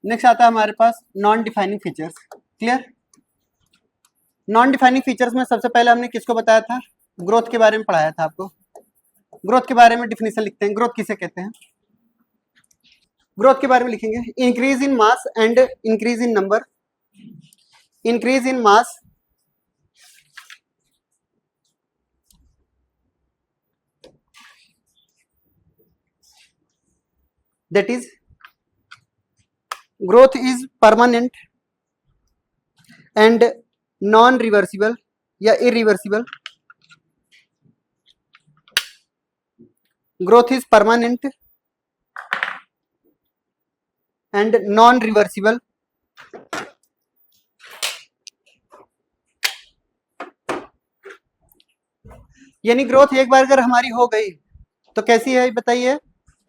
Next आता है हमारे पास non defining features. Clear. Non defining features में सबसे पहले हमने किसको बताया था, ग्रोथ के बारे में पढ़ाया था आपको। ग्रोथ के बारे में डिफिनेशन लिखते हैं, ग्रोथ किसे कहते हैं। ग्रोथ के बारे में लिखेंगे increase in mass and increase in number. Increase in mass that is growth is permanent and non reversible या irreversible. growth is permanent and non reversible. यानी ग्रोथ एक बार अगर हमारी हो गई तो कैसी है बताइए,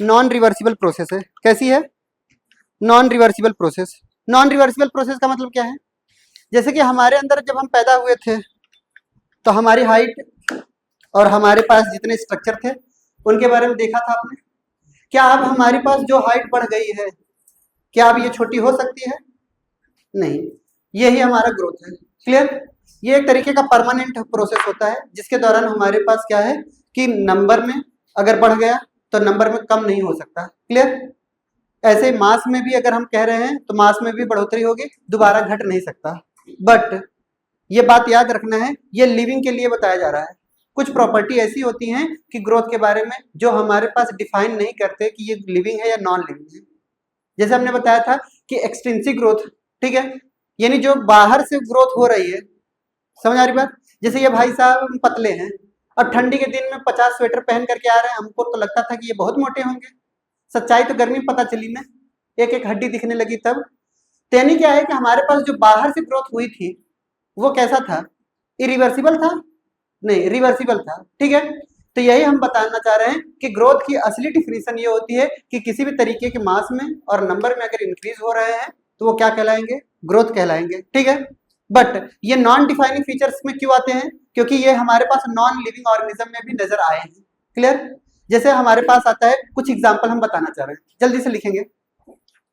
नॉन रिवर्सिबल प्रोसेस है। कैसी है, non reversible process. Non reversible process का मतलब क्या है, जैसे कि हमारे अंदर जब हम पैदा हुए थे तो हमारी हाइट और हमारे पास जितने स्ट्रक्चर थे उनके बारे में देखा था आपने। क्या अब हमारे पास जो हाइट बढ़ गई है, क्या अब ये छोटी हो सकती है? नहीं, यही हमारा ग्रोथ है। क्लियर। ये एक तरीके का परमानेंट प्रोसेस होता है जिसके दौरान हमारे पास क्या है कि नंबर में अगर बढ़ गया तो नंबर में कम नहीं हो सकता। क्लियर। ऐसे मास में भी अगर हम कह रहे हैं तो मास में भी बढ़ोतरी होगी, दोबारा घट नहीं सकता। बट ये बात याद रखना है, ये लिविंग के लिए बताया जा रहा है। कुछ प्रॉपर्टी ऐसी होती हैं कि ग्रोथ के बारे में जो हमारे पास डिफाइन नहीं करते कि ये लिविंग है या नॉन लिविंग है। जैसे हमने बताया था कि एक्सट्रिंसिक ग्रोथ, ठीक है, यानी जो बाहर से ग्रोथ हो रही है। समझ आ रही बात। जैसे ये भाई साहब पतले हैं और ठंडी के दिन में 50 स्वेटर पहन करके आ रहे हैं, हमको तो लगता था कि ये बहुत मोटे होंगे। सच्चाई तो गर्मी में पता चली ना, एक एक हड्डी दिखने लगी तब। यानी क्या है कि हमारे पास जो बाहर से ग्रोथ हुई थी वो कैसा था, इरिवर्सिबल था? नहीं, रिवर्सिबल था। ठीक है। तो यही हम बताना चाह रहे हैं कि ग्रोथ की असली डिफिनीशन ये होती है कि किसी भी तरीके के मास में और नंबर में अगर इंक्रीज हो रहे हैं तो वो क्या कहलाएंगे, ग्रोथ कहलाएंगे। ठीक है। बट ये नॉन डिफाइनिंग फीचर्स में क्यों आते हैं, क्योंकि ये हमारे पास नॉन लिविंग ऑर्गेनिज्म में भी नजर आए हैं। क्लियर। जैसे हमारे पास आता है, कुछ एग्जाम्पल हम बताना चाह रहे हैं, जल्दी से लिखेंगे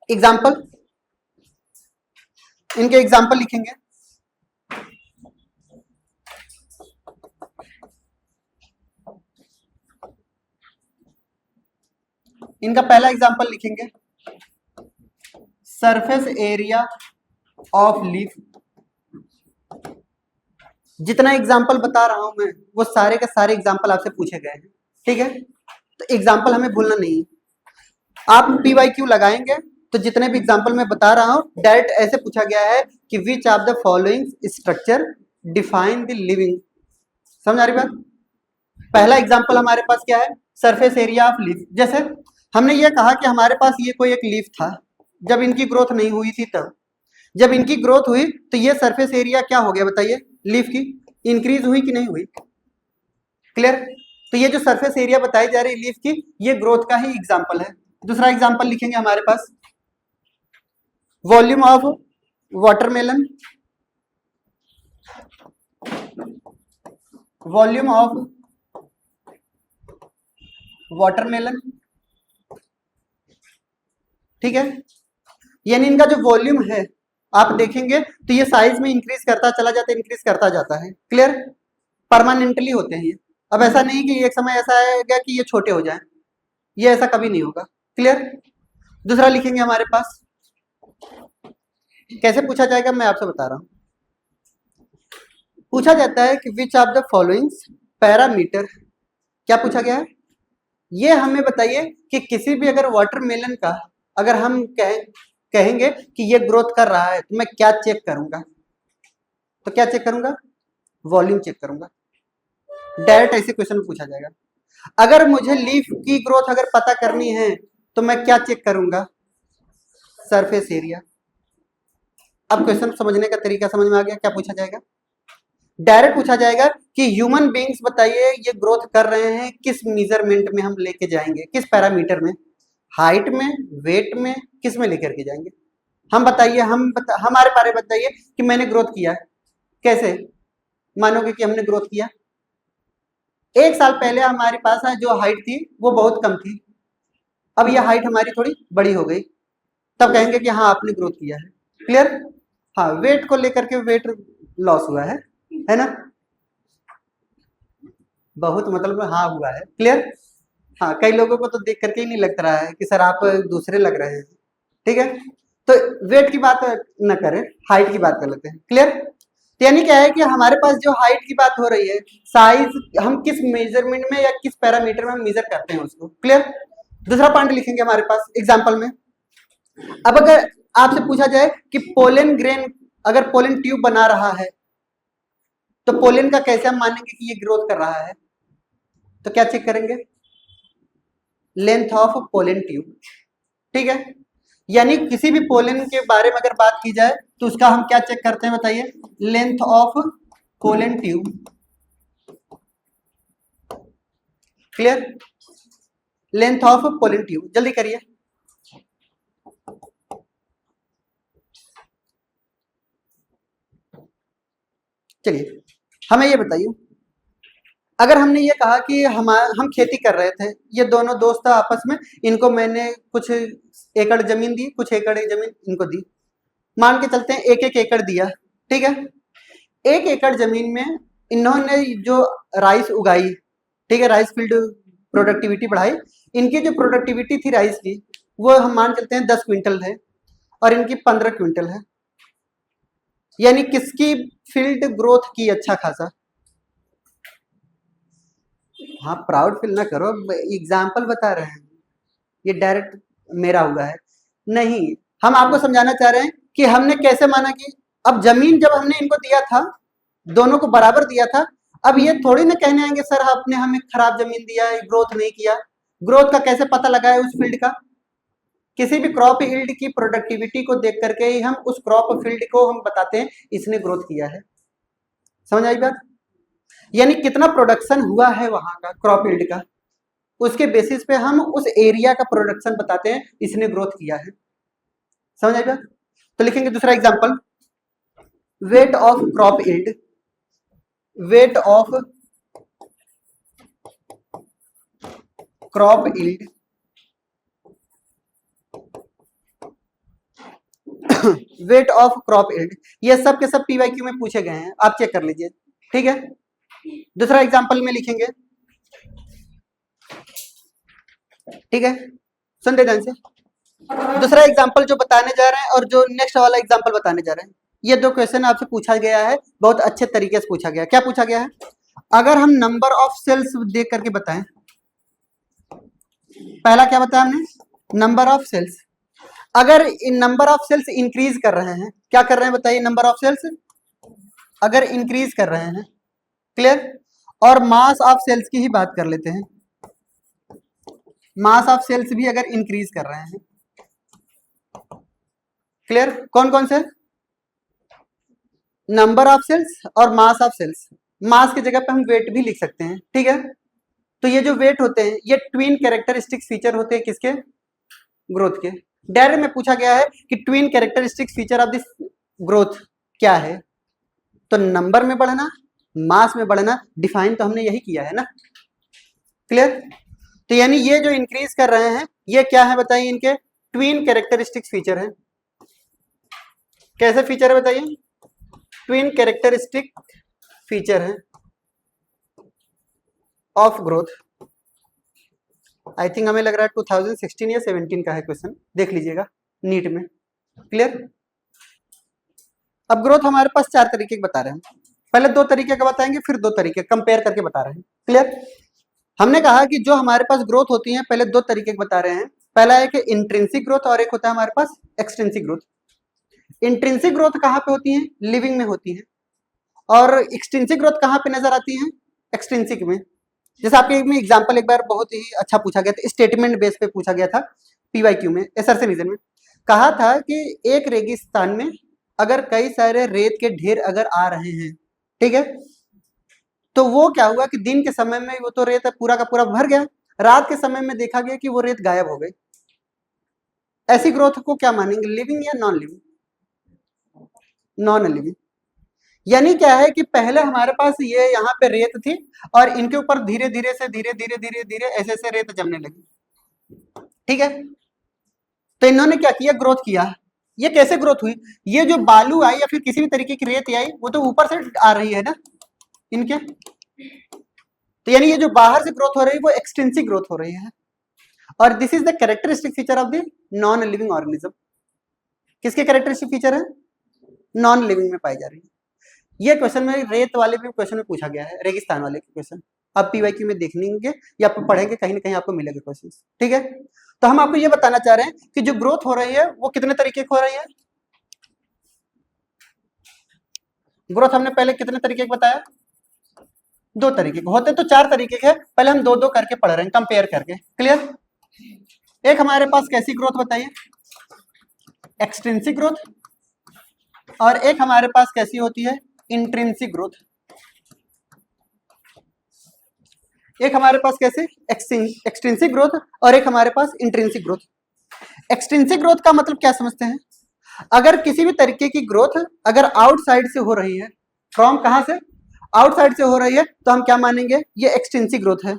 एग्जाम्पल, इनके एग्जाम्पल लिखेंगे। इनका पहला एग्जाम्पल लिखेंगे सरफेस एरिया ऑफ लीफ। जितना एग्जाम्पल बता रहा हूं मैं वो सारे के सारे एग्जाम्पल आपसे पूछे गए हैं। ठीक है। तो एग्जाम्पल हमें भूलना नहीं है। आप PYQ लगाएंगे तो जितने भी एग्जाम्पल मैं बता रहा हूं डायरेक्ट ऐसे पूछा गया है कि which of the following structure define the living. समझ आ रही बात। पहला एग्जाम्पल हमारे पास क्या है, सरफेस एरिया ऑफ लीफ। जैसे हमने ये कहा कि हमारे पास ये कोई एक लीफ था, जब इनकी ग्रोथ नहीं हुई थी तब। जब इनकी ग्रोथ हुई तो ये सरफेस एरिया क्या हो गया बताइए, लीफ की इंक्रीज हुई कि नहीं हुई? क्लियर। तो ये जो सरफेस एरिया बताई जा रही है लीफ की, ये ग्रोथ का ही एग्जाम्पल है। दूसरा एग्जाम्पल लिखेंगे हमारे पास volume of watermelon. Volume of watermelon. ठीक है। यानी इनका जो वॉल्यूम है आप देखेंगे तो ये साइज में इंक्रीज करता चला जाता है, इंक्रीज करता जाता है। क्लियर। परमानेंटली होते हैं ये। अब ऐसा नहीं कि एक समय ऐसा आएगा कि ये छोटे हो जाएं, ये ऐसा कभी नहीं होगा। क्लियर। दूसरा लिखेंगे हमारे पास, कैसे पूछा जाएगा मैं आपसे बता रहा हूं। पूछा जाता है कि which of the following parameter, क्या पूछा गया है, ये हमें बताइए कि किसी भी अगर वाटरमेलन का अगर हम कहेंगे कि ये ग्रोथ कर रहा है तो मैं क्या चेक करूंगा, तो क्या चेक करूंगा, वॉल्यूम चेक करूंगा। डायरेक्ट ऐसे क्वेश्चन पूछा जाएगा। अगर मुझे लीफ की ग्रोथ अगर पता करनी है तो मैं क्या चेक करूंगा, सरफेस एरिया। अब क्वेश्चन समझने का तरीका समझ में आ गया, क्या पूछा जाएगा, डायरेक्ट पूछा जाएगा कि ह्यूमन बीइंग्स बताइए ये ग्रोथ कर रहे हैं किस मेजरमेंट में हम लेके जाएंगे, किस पैरामीटर में, हाइट में, वेट में, किस में लेकर के जाएंगे। हम बताइए, हमारे बारे बताइए कि मैंने ग्रोथ किया है, कैसे मानोगे कि हमने ग्रोथ किया? एक साल पहले हमारे पास जो हाइट थी वो बहुत कम थी, अब यह हाइट हमारी थोड़ी बड़ी हो गई। तब कहेंगे कि हाँ आपने ग्रोथ किया है। क्लियर? हाँ, वेट को लेकर के वेट लॉस हुआ है ना? बहुत मतलब हाँ हुआ है। क्लियर? हाँ, कई लोगों को तो देख करके ही नहीं लग रहा है कि सर आप दूसरे लग रहे हैं। ठीक है, तो वेट की बात न करें, हाइट की बात कर लेते हैं। क्लियर? तो यानी क्या है कि हमारे पास जो हाइट की बात हो रही है, साइज हम किस मेजरमेंट में या किस पैरामीटर में हम मेजर करते हैं उसको। क्लियर? दूसरा पॉइंट लिखेंगे हमारे पास एग्जाम्पल में। अब अगर आपसे पूछा जाए कि पोलन ग्रेन अगर पोलन ट्यूब बना रहा है तो पोलन का कैसे हम मानेंगे कि ये ग्रोथ कर रहा है? तो क्या चेक करेंगे? Length of pollen tube. ठीक है, यानी किसी भी पोलन के बारे में अगर बात की जाए तो उसका हम क्या चेक करते हैं बताइए? Length of pollen tube. Clear? Length of pollen tube, जल्दी करिए। चलिए हमें ये बताइए, अगर हमने ये कहा कि हम खेती कर रहे थे, ये दोनों दोस्त आपस में, इनको मैंने कुछ एकड़ जमीन दी, कुछ एकड़ जमीन इनको दी, मान के चलते हैं एक एक एकड़ दिया। ठीक है, एक एकड़ जमीन में इन्होंने जो राइस उगाई, ठीक है, राइस फील्ड प्रोडक्टिविटी बढ़ाई। इनकी जो प्रोडक्टिविटी थी राइस की, वो हम मान चलते हैं 10 क्विंटल है और इनकी 15 क्विंटल है। यानी किसकी फील्ड ग्रोथ की अच्छा खासा? हाँ, प्राउड फील ना करो, एग्जाम्पल बता रहे हैं, ये डायरेक्ट मेरा हुआ है नहीं। हम आपको समझाना चाह रहे हैं कि हमने कैसे माना कि अब जमीन जब हमने इनको दिया था, दोनों को बराबर दिया था, अब ये थोड़ी ना कहने आएंगे सर आपने हमें खराब जमीन दिया है, ग्रोथ नहीं किया। ग्रोथ का कैसे पता लगा है उस फील्ड का? किसी भी क्रॉप फील्ड की प्रोडक्टिविटी को देख करके ही हम उस क्रॉप फील्ड को हम बताते हैं इसने ग्रोथ किया है। समझ आई बात? यानी कितना प्रोडक्शन हुआ है वहां का क्रॉप यील्ड का, उसके बेसिस पे हम उस एरिया का प्रोडक्शन बताते हैं इसने ग्रोथ किया है। समझ आएगा? तो लिखेंगे दूसरा example, weight of crop yield. Weight of crop yield weight of crop yield, ये सब के सब पीवाईक्यू में पूछे गए हैं, आप चेक कर लीजिए। ठीक है, दूसरा एग्जांपल में लिखेंगे। ठीक है, सुन दे ध्यान से। दूसरा एग्जांपल जो बताने जा रहे हैं और जो नेक्स्ट वाला एग्जांपल बताने जा रहे हैं, ये दो क्वेश्चन आपसे पूछा गया है, बहुत अच्छे तरीके से पूछा गया। क्या पूछा गया है? अगर हम नंबर ऑफ सेल्स देख करके बताएं, पहला क्या बताया हमने? Number of cells. अगर इन नंबर ऑफ सेल्स इंक्रीज कर रहे हैं, क्या कर रहे हैं बताइए? नंबर ऑफ सेल्स अगर इंक्रीज कर रहे हैं। क्लियर? और मास ऑफ सेल्स की ही बात कर लेते हैं, मास ऑफ सेल्स भी अगर इंक्रीज कर रहे हैं। क्लियर? कौन कौन से? नंबर ऑफ सेल्स और मास ऑफ सेल्स। मास की जगह पे हम वेट भी लिख सकते हैं। ठीक है, तो ये जो वेट होते हैं ये ट्विन कैरेक्टरिस्टिक फीचर होते हैं किसके? ग्रोथ के। डायरेक्ट में पूछा गया है कि twin characteristic feature of this growth क्या है, तो नंबर में बढ़ना, मास में बढ़ना, डिफाइन तो हमने यही किया है ना। क्लियर? तो यानी ये जो इंक्रीज कर रहे हैं ये क्या है बताइए? इनके ट्विन कैरेक्टरिस्टिक फीचर है। कैसे फीचर है बताइए? ट्विन कैरेक्टरिस्टिक फीचर है ऑफ ग्रोथ। आई थिंक हमें लग रहा है 2016 या 17 का है क्वेश्चन, देख लीजिएगा नीट में। क्लियर? अब ग्रोथ हमारे पास 4 तरीके के बता रहे हैं, पहले 2 तरीके का बताएंगे फिर 2 तरीके कंपेयर करके बता रहे हैं। क्लियर? हमने कहा कि जो हमारे पास ग्रोथ होती है पहले 2 तरीके के बता रहे हैं, पहला है कि इंट्रिंसिक ग्रोथ और एक होता है हमारे पास एक्सट्रिंसिक ग्रोथ। इंट्रिंसिक ग्रोथ कहाँ पे होती है? लिविंग में होती है। और एक्सट्रिंसिक ग्रोथ कहाँ पे नजर आती है? एक्सट्रिंसिक में। जैसे आपके में एग्जांपल एक बार बहुत ही अच्छा पूछा गया था, स्टेटमेंट बेस पे पूछा गया था पीवाईक्यू में, एसआरसी रीजन में। कहा था कि एक रेगिस्तान में अगर कई सारे रेत के ढेर अगर आ रहे हैं, ठीक है, तो वो क्या हुआ कि दिन के समय में वो तो रेत पूरा का पूरा भर गया, रात के समय में देखा गया कि वो रेत गायब हो गई। ऐसी ग्रोथ को क्या मानेंगे? लिविंग या नॉन लिविंग? Non living. यानी क्या है कि पहले हमारे पास ये यहाँ पे रेत थी और इनके ऊपर धीरे धीरे से धीरे धीरे धीरे धीरे ऐसे ऐसे रेत जमने लगी। ठीक है, तो इन्होंने क्या किया, ग्रोथ किया। ये कैसे ग्रोथ हुई, ये जो बालू आई या फिर किसी भी तरीके की रेत आई वो तो ऊपर से आ रही है ना इनके, तो यानी ये जो बाहर से ग्रोथ हो रही है वो एक्सटेंसिव ग्रोथ हो रही है। और this is the characteristic feature of the non living organism. किसके कैरेक्टरिस्टिक फीचर है, नॉन लिविंग में पाई जा रही है। ये क्वेश्चन में रेत वाले भी क्वेश्चन में पूछा गया है, रेगिस्तान वाले क्वेश्चन अब पीवाईक्यू में देखेंगे या आप पढ़ेंगे, कहीं ना कहीं आपको मिलेगा क्वेश्चन। ठीक है, तो हम आपको ये बताना चाह रहे हैं कि जो ग्रोथ हो रही है वो कितने तरीके की हो रही है। ग्रोथ हमने पहले कितने तरीके की बताया, 2 तरीके के होते, तो 4 तरीके के, पहले हम 2-2 करके पढ़ रहे हैं, कंपेयर करके। क्लियर, एक हमारे पास कैसी ग्रोथ बताइए, एक्सट्रिंसिक ग्रोथ, और एक हमारे पास कैसी होती है, इंट्रिंसिक ग्रोथ। एक हमारे पास कैसे, एक्सट्रिंसिक ग्रोथ, और एक हमारे पास इंट्रिंसिक ग्रोथ। एक्सट्रिंसिक ग्रोथ का मतलब क्या समझते हैं, अगर किसी भी तरीके की ग्रोथ अगर आउटसाइड से हो रही है, फ्रॉम कहां से, आउटसाइड से हो रही है, तो हम क्या मानेंगे, ये एक्सट्रिंसिक ग्रोथ है।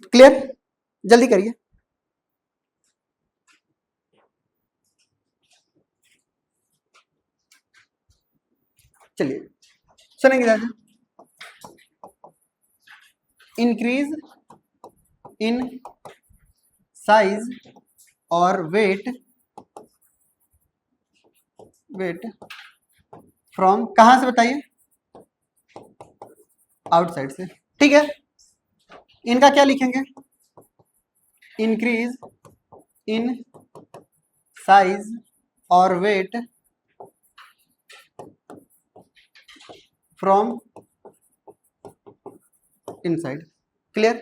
क्लियर, जल्दी करिए। चलिए सुनेंगे दादा, इंक्रीज इन साइज और वेट फ्रॉम कहां से बताइए, आउटसाइड से। ठीक है, इनका क्या लिखेंगे, इंक्रीज इन साइज और वेट फ्रॉम इनसाइड। क्लियर,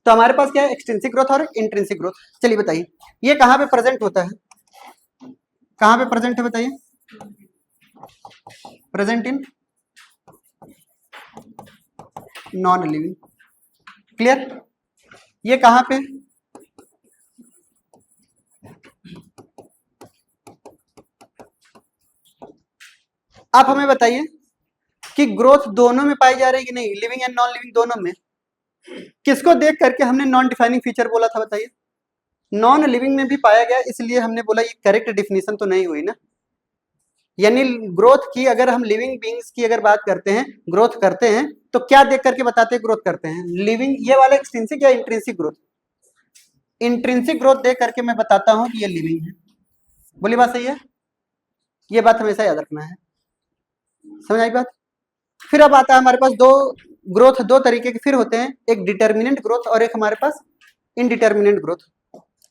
तो हमारे पास क्या है, एक्सटेंसिव ग्रोथ और इंट्रिंसिक ग्रोथ। चलिए बताइए ये कहां पे प्रेजेंट होता है, कहां पे प्रेजेंट है बताइए, present in non living. Clear, ये कहां पे, आप हमें बताइए कि ग्रोथ दोनों में पाई जा रही है कि नहीं, लिविंग एंड नॉन लिविंग दोनों में। किसको देख करके हमने नॉन डिफाइनिंग फीचर बोला था बताइए, नॉन लिविंग में भी पाया गया, इसलिए हमने बोला ये करेक्ट डिफिनीशन तो नहीं हुई ना। यानी ग्रोथ की अगर हम लिविंग बीइंग्स की अगर बात करते हैं, ग्रोथ करते हैं, तो क्या देख करके बताते हैं ग्रोथ करते हैं, लिविंग ये वाला एक्सट्रिंसिक या इंट्रिंसिक ग्रोथ, इंट्रिंसिक ग्रोथ देख करके मैं बताता हूं कि ये लिविंग है। बोली बात सही है, ये बात हमेशा याद रखना है, समझ आई बात। फिर अब आता है हमारे पास दो ग्रोथ, 2 तरीके के फिर होते हैं, एक डिटर्मिनेंट ग्रोथ और एक हमारे पास इनडिटर्मिनेंट ग्रोथ।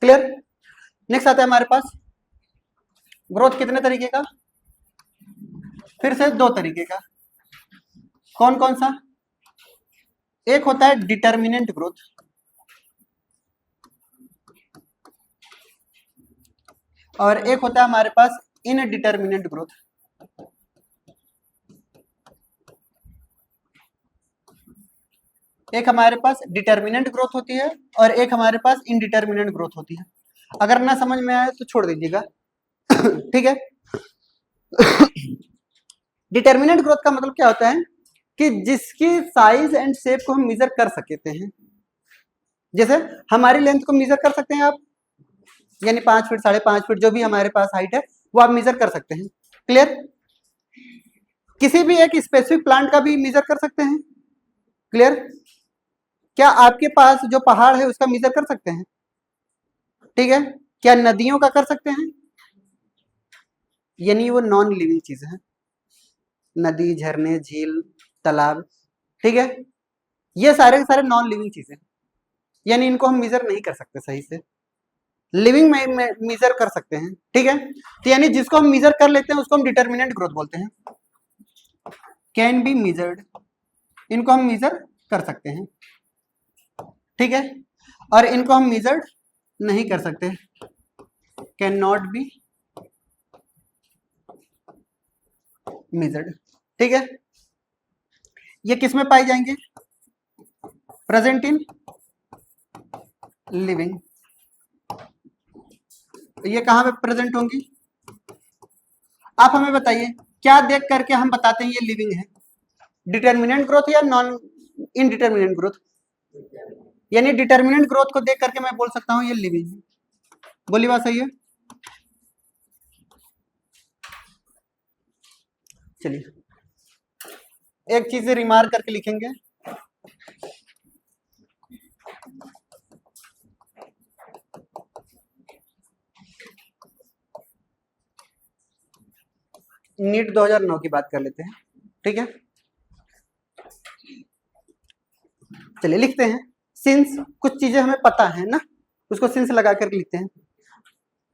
क्लियर, नेक्स्ट आता है हमारे पास ग्रोथ कितने तरीके का, फिर से 2 तरीके का। कौन कौन सा, एक होता है डिटर्मिनेंट ग्रोथ, और एक होता है हमारे पास इनडिटर्मिनेंट ग्रोथ। एक हमारे पास डिटर्मिनेंट ग्रोथ होती है और एक हमारे पास इनडिटर्मिनेंट ग्रोथ होती है। अगर ना समझ में आए तो छोड़ दीजिएगा। ठीक है, डिटर्मिनेंट ग्रोथ का मतलब क्या होता है कि जिसकी साइज एंड शेप को हम मेजर कर सकते हैं, जैसे हमारी लेंथ को मेजर कर सकते हैं आप, यानी 5 फीट 5.5 फीट जो भी हमारे पास हाइट है वो आप मेजर कर सकते हैं। क्लियर, किसी भी एक स्पेसिफिक प्लांट का भी मेजर कर सकते हैं। क्लियर, क्या आपके पास जो पहाड़ है उसका मेजर कर सकते हैं, ठीक है, क्या नदियों का कर सकते हैं, यानी वो नॉन लिविंग चीज है, नदी, झरने, झील, तालाब, ठीक है, ये सारे के सारे नॉन लिविंग चीजें, यानी इनको हम मेजर नहीं कर सकते सही से, लिविंग में मेजर कर सकते हैं। ठीक है, तो यानी जिसको हम मेजर कर लेते हैं उसको हम डिटर्मिनेंट ग्रोथ बोलते हैं, कैन बी मेजर्ड, इनको हम मेजर कर सकते हैं। ठीक है, और इनको हम मेजर्ड नहीं कर सकते, कैन नॉट बी मेजर्ड। ठीक है, ये किस में पाई जाएंगे, प्रेजेंट इन लिविंग, ये कहां पे प्रेजेंट होंगी, आप हमें बताइए क्या देख करके हम बताते हैं ये लिविंग है, डिटर्मिनेंट ग्रोथ या नॉन इनडिटर्मिनेंट ग्रोथ, यानी डिटर्मिनेंट ग्रोथ को देख करके मैं बोल सकता हूँ ये लिविंग है। बोली बात सही है? चलिए एक चीज रिमार्क करके लिखेंगे, नीट 2009 की बात कर लेते हैं, ठीक है। चलिए लिखते हैं, सिंस कुछ चीजें हमें पता है ना, उसको सिंस लगा कर लिखते हैं।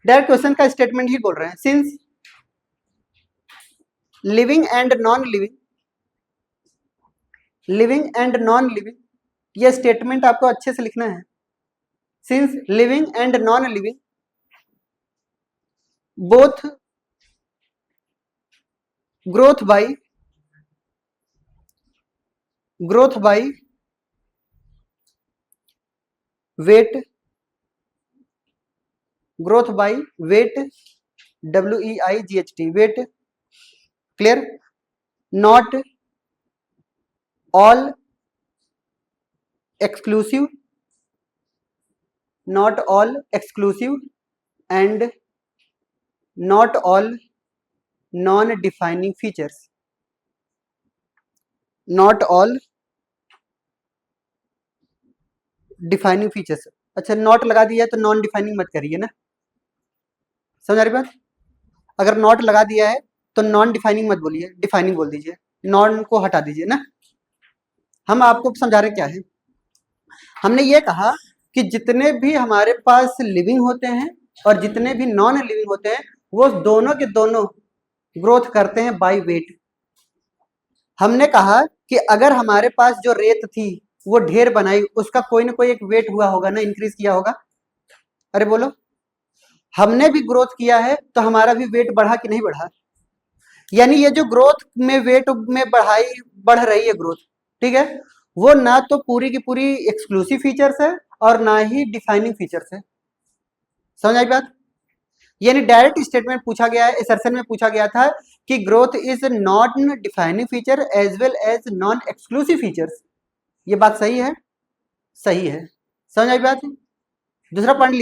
डायरेक्ट क्वेश्चन का स्टेटमेंट ही बोल रहे हैं, since living and non living, living and non living, ये स्टेटमेंट आपको अच्छे से लिखना है। Since living and non living both growth by weight, growth by weight, WEIGHT, weight, clear, not all exclusive, not all exclusive and not all non-defining features, not all defining features। अच्छा not लगा दिया है तो non defining मत करिए ना, समझ आ रही बात? अगर नॉट लगा दिया है तो नॉन डिफाइनिंग मत बोलिए, डिफाइनिंग बोल दीजिए, नॉन को हटा दीजिए ना। हम आपको समझा रहे क्या है, हमने ये कहा कि जितने भी हमारे पास लिविंग होते हैं और जितने भी नॉन लिविंग होते हैं वो दोनों के दोनों ग्रोथ करते हैं बाय वेट। हमने कहा कि अगर हमारे पास जो रेत थी वो ढेर बनाई, उसका कोई ना कोई एक वेट हुआ होगा ना, इंक्रीज किया होगा। अरे बोलो, हमने भी ग्रोथ किया है तो हमारा भी वेट बढ़ा कि नहीं बढ़ा? यानी ये जो ग्रोथ में वेट में बढ़ रही है ग्रोथ, ठीक है, वो ना तो पूरी की पूरी एक्सक्लूसिव फीचर्स है और ना ही डिफाइनिंग फीचर्स है। समझ आई बात? यानी डायरेक्ट स्टेटमेंट पूछा गया है, असर्शन में पूछा गया था कि growth is non defining feature as well as non exclusive features. ये बात सही है? सही है। समझ आई बात? दूसरा पॉइंट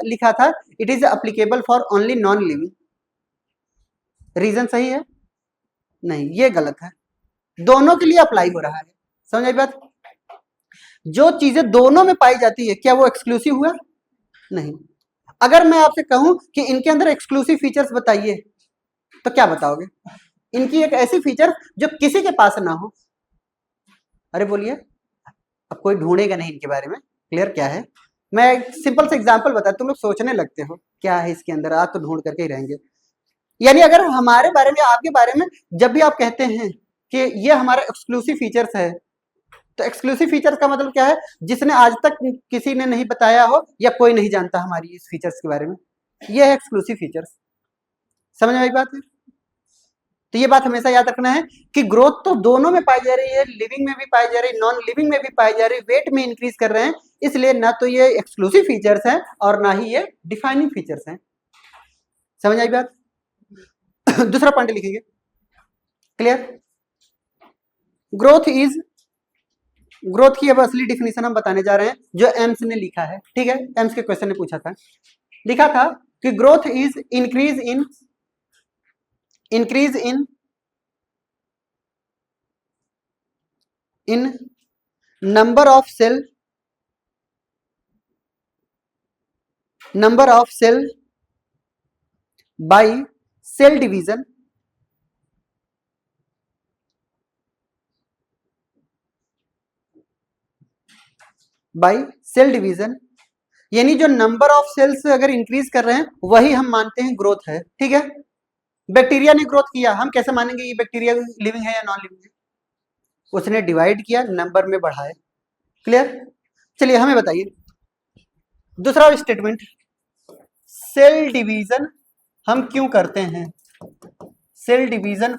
लिखा था it is applicable for only non living. Reason सही है? नहीं, ये गलत है, दोनों के लिए अप्लाई हो रहा है। समझ आई बात? जो चीजें दोनों में पाई जाती है क्या वो एक्सक्लूसिव हुआ? नहीं। अगर मैं आपसे कहूं कि इनके अंदर एक्सक्लूसिव फीचर्स बताइए तो क्या बताओगे? इनकी एक ऐसी फीचर जो किसी के पास ना हो। अरे बोलिए, अब कोई ढूंढेगा नहीं इनके बारे में। क्लियर क्या है? मैं एक सिंपल सा एग्जांपल बता, तुम लोग सोचने लगते हो क्या है इसके अंदर, आप तो ढूंढ करके ही रहेंगे। यानी अगर हमारे बारे में, आपके बारे में जब भी आप कहते हैं कि ये हमारा एक्सक्लूसिव फीचर्स है, तो एक्सक्लूसिव फीचर्स का मतलब क्या है? जिसने आज तक किसी ने नहीं बताया हो या कोई नहीं जानता हमारी इस फीचर्स के बारे में, ये है एक्सक्लूसिव फीचर्स। समझ में आई बात है? तो ये बात हमेशा याद रखना है कि ग्रोथ तो दोनों में पाई जा रही है, लिविंग में भी पाई जा रही है, नॉन लिविंग में भी पाई जा रही है, वेट में इंक्रीज कर रहे हैं, इसलिए ना तो ये एक्सक्लूसिव फीचर्स हैं और ना ही ये डिफाइनिंग फीचर्स हैं। समझ आई बात? दूसरा पॉइंट लिखेंगे, क्लियर। ग्रोथ की अब असली डिफिनेशन हम बताने जा रहे हैं जो एम्स ने लिखा है, ठीक है। एम्स के क्वेश्चन ने पूछा था, लिखा था कि growth is increase in number of cell by cell division यानी जो नंबर ऑफ सेल्स अगर इंक्रीज कर रहे हैं वही हम मानते हैं ग्रोथ है, ठीक है। बैक्टीरिया ने ग्रोथ किया, हम कैसे मानेंगे ये बैक्टीरिया लिविंग है या नॉन लिविंग है? उसने डिवाइड किया, नंबर में बढ़ाया। क्लियर? चलिए हमें बताइए दूसरा स्टेटमेंट, सेल डिवीजन हम क्यों करते हैं? सेल डिवीजन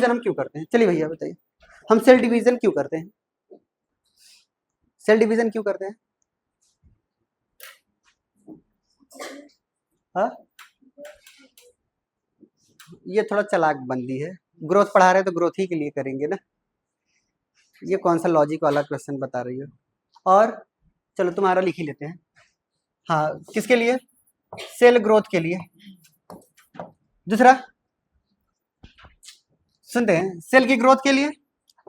हम क्यों करते हैं? चलिए भैया बताइए, हम सेल डिवीजन क्यों करते हैं? सेल डिवीजन क्यों करते हैं? हाँ, ये थोड़ा चालाक बंदी है, ग्रोथ पढ़ा रहे तो ग्रोथ ही के लिए करेंगे ना। ये कौन सा लॉजिक वाला क्वेश्चन बता रही हो? और चलो तुम्हारा लिख ही लेते हैं। हाँ, किसके लिए? सेल ग्रोथ के लिए। दूसरा सुनते हैं, सेल की ग्रोथ के लिए।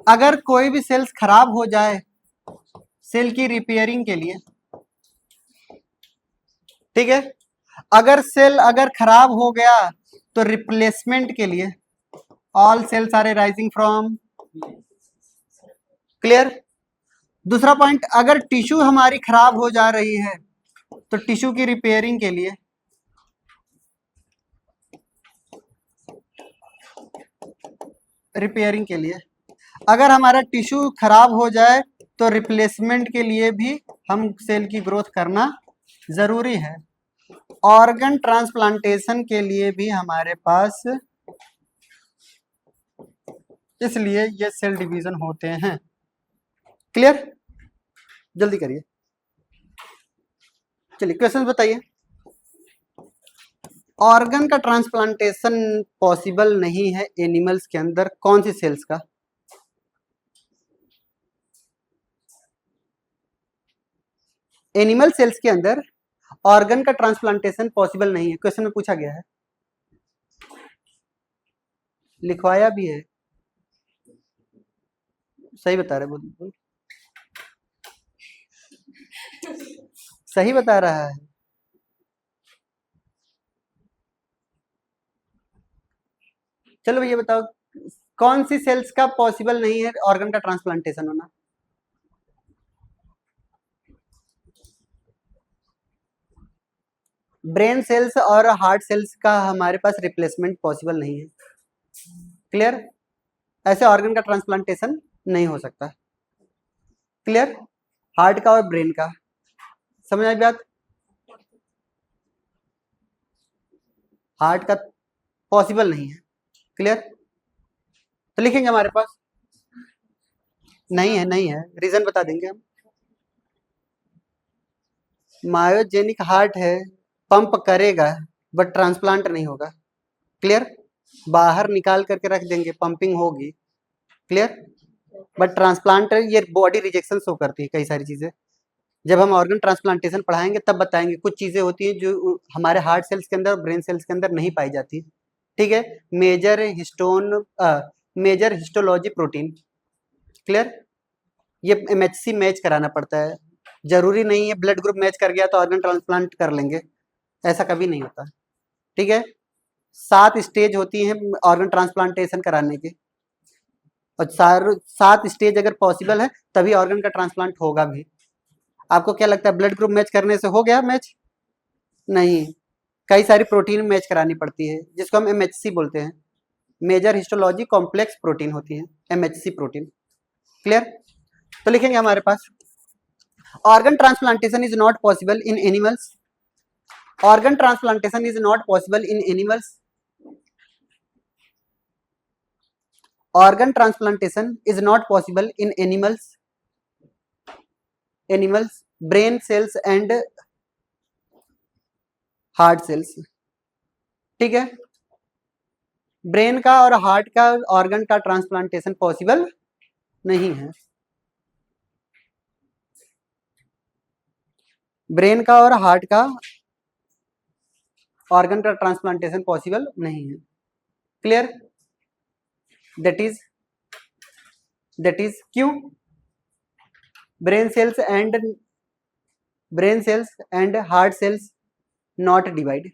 अगर कोई भी सेल्स खराब हो जाए, सेल की रिपेयरिंग के लिए, ठीक है। अगर सेल अगर खराब हो गया तो रिप्लेसमेंट के लिए। All cells are rising from, clear. दूसरा पॉइंट, अगर टिश्यू हमारी खराब हो जा रही है तो टिश्यू की रिपेयरिंग के लिए। रिपेयरिंग के लिए अगर हमारा टिश्यू खराब हो जाए तो रिप्लेसमेंट के लिए भी हम सेल की ग्रोथ करना जरूरी है। ऑर्गन ट्रांसप्लांटेशन के लिए भी हमारे पास, इसलिए ये सेल डिवीजन होते हैं। क्लियर? जल्दी करिए, चलिए क्वेश्चन बताइए। ऑर्गन का ट्रांसप्लांटेशन पॉसिबल नहीं है एनिमल्स के अंदर, कौन सी सेल्स का? एनिमल सेल्स के अंदर ऑर्गन का ट्रांसप्लांटेशन पॉसिबल नहीं है, क्वेश्चन में पूछा गया है, लिखवाया भी है। सही बता रहे, बोल सही बता रहा है। चलो भैया बताओ, कौन सी सेल्स का पॉसिबल नहीं है ऑर्गन का ट्रांसप्लांटेशन होना? ब्रेन सेल्स और हार्ट सेल्स का हमारे पास रिप्लेसमेंट पॉसिबल नहीं है। क्लियर? ऐसे ऑर्गन का ट्रांसप्लांटेशन नहीं हो सकता। क्लियर? हार्ट का और ब्रेन का, समझ आई बात? हार्ट का पॉसिबल नहीं है। क्लियर? तो लिखेंगे हमारे पास नहीं है, नहीं है, रीजन बता देंगे हम। मायोजेनिक हार्ट है, पंप करेगा बट ट्रांसप्लांट नहीं होगा। क्लियर? बाहर निकाल करके रख देंगे, पंपिंग होगी। क्लियर? बट ट्रांसप्लांट ये बॉडी रिजेक्शन शो करती है कई सारी चीजें। जब हम ऑर्गन ट्रांसप्लांटेशन पढ़ाएंगे तब बताएंगे, कुछ चीजें होती हैं जो हमारे हार्ट सेल्स के अंदर और ब्रेन सेल्स के अंदर नहीं पाई जाती। ठीक है? Major histology protein. क्लियर? ये एमएचसी मैच कराना पड़ता है, जरूरी नहीं है ब्लड ग्रुप मैच कर गया तो ऑर्गन ट्रांसप्लांट कर लेंगे, ऐसा कभी नहीं होता। ठीक है? 7 स्टेज होती हैं ऑर्गन ट्रांसप्लांटेशन कराने की, और 7 स्टेज अगर पॉसिबल है तभी ऑर्गन का ट्रांसप्लांट होगा भी। आपको क्या लगता है ब्लड ग्रुप मैच करने से हो गया मैच? नहीं, कई सारी प्रोटीन मैच करानी पड़ती है जिसको हम एमएचसी बोलते हैं, मेजर हिस्टोलॉजी कॉम्प्लेक्स प्रोटीन होती है, एमएचसी प्रोटीन। क्लियर? तो लिखेंगे हमारे पास, organ transplantation is not possible in animals. Organ transplantation is not possible in animals. Organ transplantation is not possible in animals, animals brain cells and heart cells. ठीक है? Brain का और heart का organ का ट्रांसप्लांटेशन पॉसिबल नहीं है। Brain का और हार्ट का ऑर्गन का ट्रांसप्लांटेशन पॉसिबल नहीं है। क्लियर? दैट इज क्यों? Brain cells and heart cells not divide,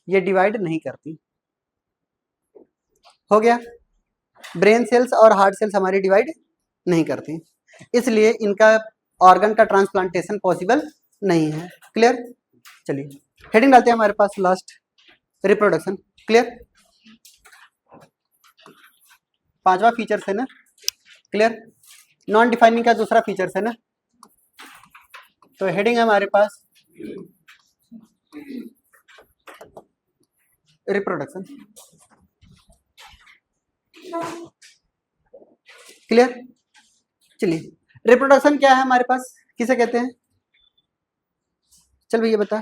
ये डिवाइड नहीं करती। हो गया? ब्रेन सेल्स और हार्ट सेल्स हमारी डिवाइड नहीं करती, इसलिए इनका ऑर्गन का ट्रांसप्लांटेशन पॉसिबल नहीं है। क्लियर? चलिए हेडिंग डालते हैं हमारे पास लास्ट, रिप्रोडक्शन। क्लियर? 5वां फीचर्स है ना। क्लियर? नॉन डिफाइनिंग का दूसरा फीचर्स है ना। तो हेडिंग है हमारे पास रिप्रोडक्शन। क्लियर? चलिए, रिप्रोडक्शन क्या है हमारे पास, किसे कहते हैं? चल भैया बता,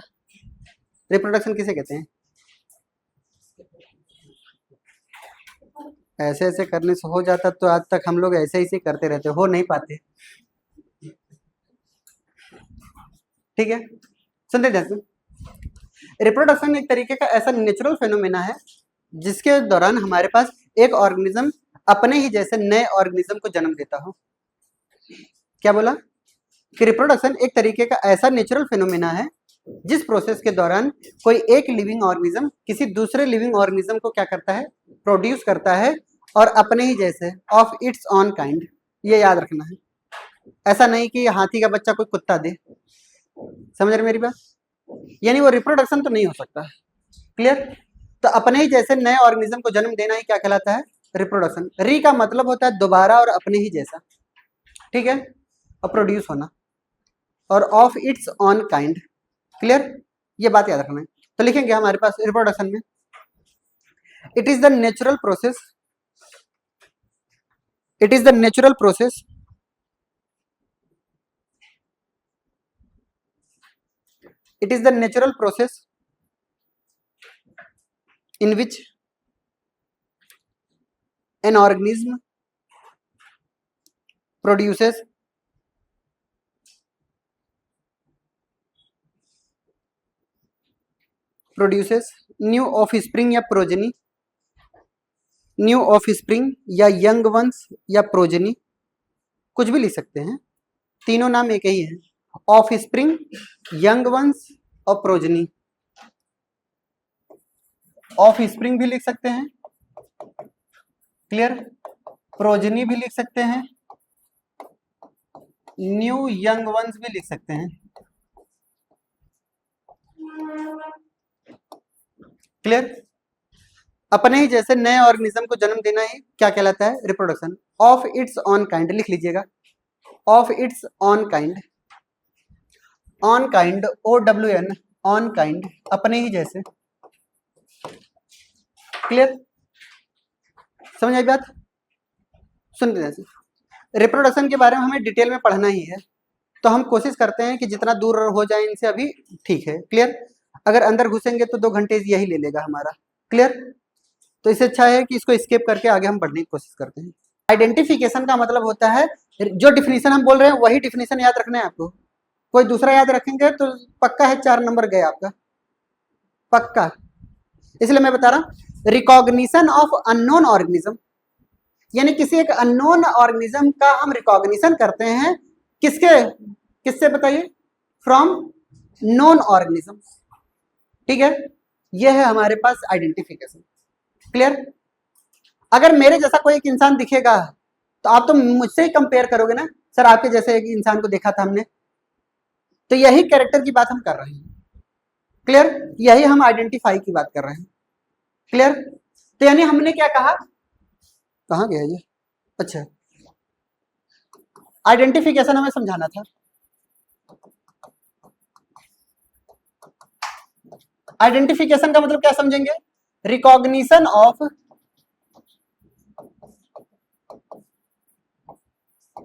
रिप्रोडक्शन किसे कहते हैं? ऐसे ऐसे करने से हो जाता तो आज तक हम लोग ऐसे ही करते रहते, हो नहीं पाते। ठीक है, सुनते ध्यान से। रिप्रोडक्शन एक तरीके का ऐसा नेचुरल फेनोमेना है जिसके दौरान हमारे पास एक ऑर्गेनिज्म अपने ही जैसे नए ऑर्गेनिज्म को जन्म देता हो। क्या बोला कि रिप्रोडक्शन एक तरीके का ऐसा नेचुरल फेनोमेना है जिस प्रोसेस के दौरान कोई एक लिविंग ऑर्गेनिज्म किसी दूसरे लिविंग ऑर्गेनिज्म को क्या करता है, प्रोड्यूस करता है, और अपने ही जैसे, ऑफ इट्स ऑन काइंड। ये याद रखना है, ऐसा नहीं कि हाथी का बच्चा कोई कुत्ता दे। समझ रहे मेरी बात? यानी वो रिप्रोडक्शन तो नहीं हो सकता। क्लियर? तो अपने ही जैसे नए ऑर्गेनिज्म को जन्म देना ही क्या कहलाता है, रिप्रोडक्शन। री का मतलब होता है दोबारा और अपने ही जैसा, ठीक है, और प्रोड्यूस होना, और of its on kind. Clear? ये बात याद रखना है। तो लिखेंगे हमारे पास रिप्रोडक्शन में, it is the natural process, it is the natural process it is the natural process in which an organism produces new offspring या progeny, न्यू ऑफस्प्रिंग या यंग वंस या प्रोजेनी, कुछ भी लिख सकते हैं, तीनों नाम एक ही है, ऑफस्प्रिंग, यंग वंस और प्रोजेनी। ऑफस्प्रिंग भी लिख सकते हैं, क्लियर, प्रोजेनी भी लिख सकते हैं, न्यू यंग वंस भी लिख सकते हैं। क्लियर? अपने ही जैसे नए ऑर्गेनिज्म को जन्म देना ही क्या कहलाता है, reproduction. Of its on kind लिख लीजिएगा, of its on kind, on kind, OWN, on kind, अपने ही जैसे। क्लियर? समझ आई बात? सुन जैसे रिप्रोडक्शन के बारे में हमें डिटेल में पढ़ना ही है, तो हम कोशिश करते हैं कि जितना दूर हो जाए इनसे अभी ठीक है। क्लियर? अगर अंदर घुसेंगे तो 2 घंटे यही ले लेगा हमारा। क्लियर? तो इससे अच्छा है कि इसको स्किप करके आगे हम बढ़ने की कोशिश करते हैं। आइडेंटिफिकेशन का मतलब होता है, जो डिफिनीशन हम बोल रहे हैं वही डिफिनीशन याद रखना है आपको। कोई दूसरा याद रखेंगे तो पक्का है 4 नंबर गए आपका, पक्का। इसलिए मैं बता रहा हूं, रिकॉग्निशन ऑफ अननोन ऑर्गेनिज्म, यानी किसी एक अननोन ऑर्गेनिज्म का हम रिकॉग्निशन करते हैं, किसके, किससे बताइए, फ्रॉम नोन ऑर्गेनिज्म। ठीक है, यह है हमारे पास आइडेंटिफिकेशन। क्लियर? अगर मेरे जैसा कोई एक इंसान दिखेगा तो आप तो मुझसे ही कंपेयर करोगे ना, सर आपके जैसे एक इंसान को देखा था हमने, तो यही कैरेक्टर की बात हम कर रहे हैं। क्लियर? यही हम आइडेंटिफाई की बात कर रहे हैं। क्लियर? तो यानी हमने क्या कहा, कहाँ गया ये, अच्छा, आइडेंटिफिकेशन हमें समझाना था। आइडेंटिफिकेशन का मतलब क्या समझेंगे, recognition of,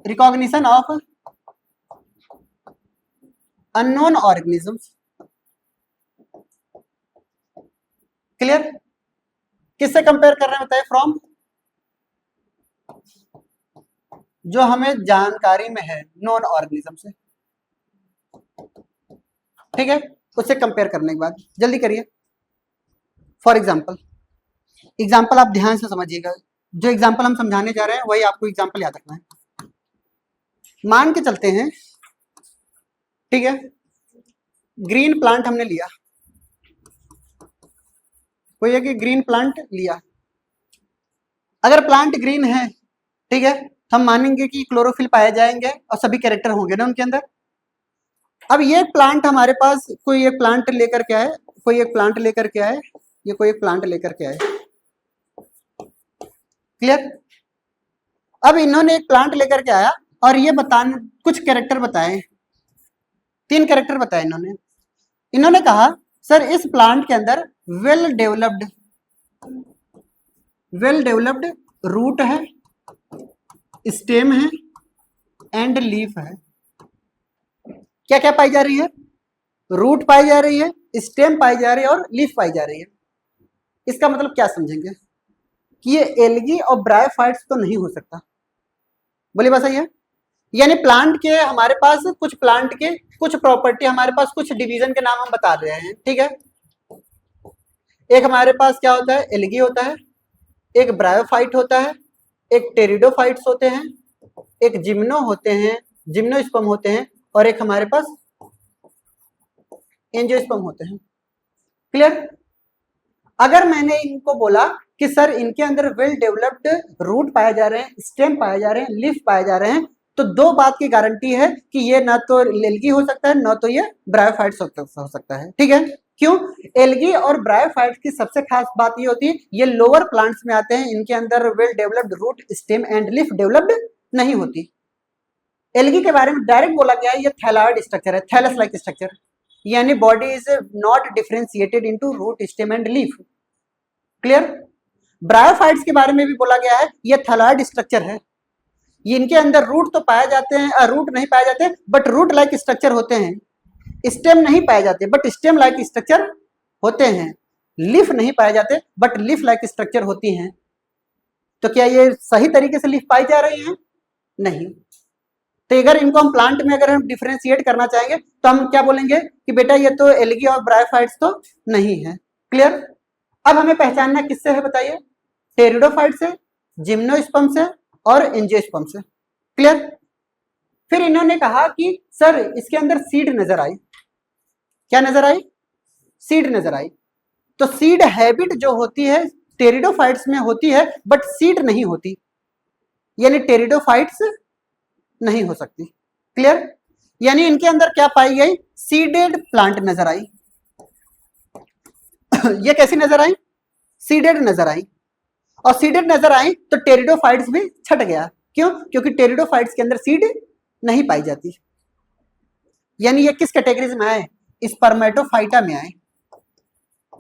recognition of unknown organisms. Clear? किससे कंपेयर कर रहे हैं बताइए, फ्रॉम, जो हमें जानकारी में है नॉन ऑर्गेनिज्म से। ठीक है, उससे कंपेयर करने के बाद जल्दी करिए। फॉर एग्जाम्पल, एग्जाम्पल आप ध्यान से समझिएगा, जो एग्जाम्पल हम समझाने जा रहे हैं वही आपको एग्जाम्पल याद रखना है। मान के चलते हैं, ठीक है, ग्रीन प्लांट हमने लिया, कोई है कि ग्रीन प्लांट लिया, अगर प्लांट ग्रीन है, ठीक है, हम मानेंगे कि क्लोरोफिल पाए जाएंगे और सभी कैरेक्टर होंगे ना उनके अंदर। अब ये प्लांट हमारे पास, कोई एक प्लांट लेकर के आए, कोई एक प्लांट लेकर के आए, ये कोई एक प्लांट लेकर के आए। क्लियर? अब इन्होंने एक प्लांट लेकर के आया और ये बताने कुछ कैरेक्टर बताए, 3 कैरेक्टर बताए इन्होंने। इन्होंने कहा सर इस प्लांट के अंदर वेल डेवलप्ड रूट है, स्टेम है एंड लीफ है। क्या क्या पाई जा रही है, रूट पाई जा रही है, स्टेम पाई जा रही है और लीफ पाई जा रही है। इसका मतलब क्या समझेंगे, कि ये एल्गी और ब्रायोफाइट्स तो नहीं हो सकता। बोलिए बात सही है। यानी प्लांट के हमारे पास कुछ प्लांट के कुछ प्रॉपर्टी, हमारे पास कुछ डिवीजन के नाम हम बता रहे हैं, ठीक है। एक हमारे पास क्या होता है, एल्गी होता है, एक ब्रायोफाइट होता है, एक टेरिडोफाइट्स होते हैं, एक जिम्नो होते हैं, जिम्नोस्पर्म होते हैं, और एक हमारे पास एंजियोस्पर्म होते हैं। क्लियर। अगर मैंने इनको बोला कि सर इनके अंदर वेल डेवलप्ड रूट पाए जा रहे हैं, स्टेम पाए जा रहे हैं, लीफ पाए जा रहे हैं, तो दो बात की गारंटी है कि ये ना तो एल्गी हो सकता है, ना तो ये ब्रायोफाइट्स हो सकता है, ठीक है। क्यों? एल्गी और ब्रायोफाइट्स की सबसे खास बात ये होती है, ये लोअर प्लांट्स में आते हैं, इनके अंदर well developed root, stem and leaf developed नहीं होती। एल्गी के बारे में डायरेक्ट बोला गया है, ये थैलॉइड स्ट्रक्चर है, थैलस लाइक स्ट्रक्चर, यानी body is not differentiated into root, stem and leaf. Clear. Bryophytes के बारे में भी बोला गया है, ये थैलॉइड स्ट्रक्चर है, ये इनके अंदर रूट तो पाए जाते हैं, रूट नहीं पाए जाते, बट रूट लाइक स्ट्रक्चर होते हैं। स्टेम नहीं पाए जाते, बट स्टेम लाइक स्ट्रक्चर होते हैं। लीफ नहीं पाए जाते, बट लीफ लाइक स्ट्रक्चर होती हैं। तो क्या ये सही तरीके से लीफ पाई जा रही हैं? नहीं। तो अगर इनको हम प्लांट में अगर हम डिफरेंशिएट करना चाहेंगे तो हम क्या बोलेंगे कि बेटा ये तो एल्गी और ब्रायोफाइट्स तो नहीं है। क्लियर। अब हमें पहचानना किससे है बताइए? टेरिडोफाइट से, जिम्नोस्पर्म से और एंजियोस्पर्म से। क्लियर। फिर इन्होंने कहा कि सर इसके अंदर सीड नजर आई। क्या नजर आई? सीड नजर आई। तो सीड हैबिट जो होती है टेरिडोफाइट्स में होती है, बट सीड नहीं होती, यानी टेरिडोफाइट्स नहीं हो सकती। क्लियर। यानी इनके अंदर क्या पाई गई? सीडेड प्लांट नजर आई। ये कैसी नजर आई? सीडेड नजर आई। और सीडेड नजर आई तो टेरिडोफाइट्स भी छट गया। क्यों? क्योंकि टेरिडोफाइट्स के अंदर सीड नहीं पाई जाती। यानी ये किस कैटेगरी में आए? स्पर्मेटोफाइटा में आए।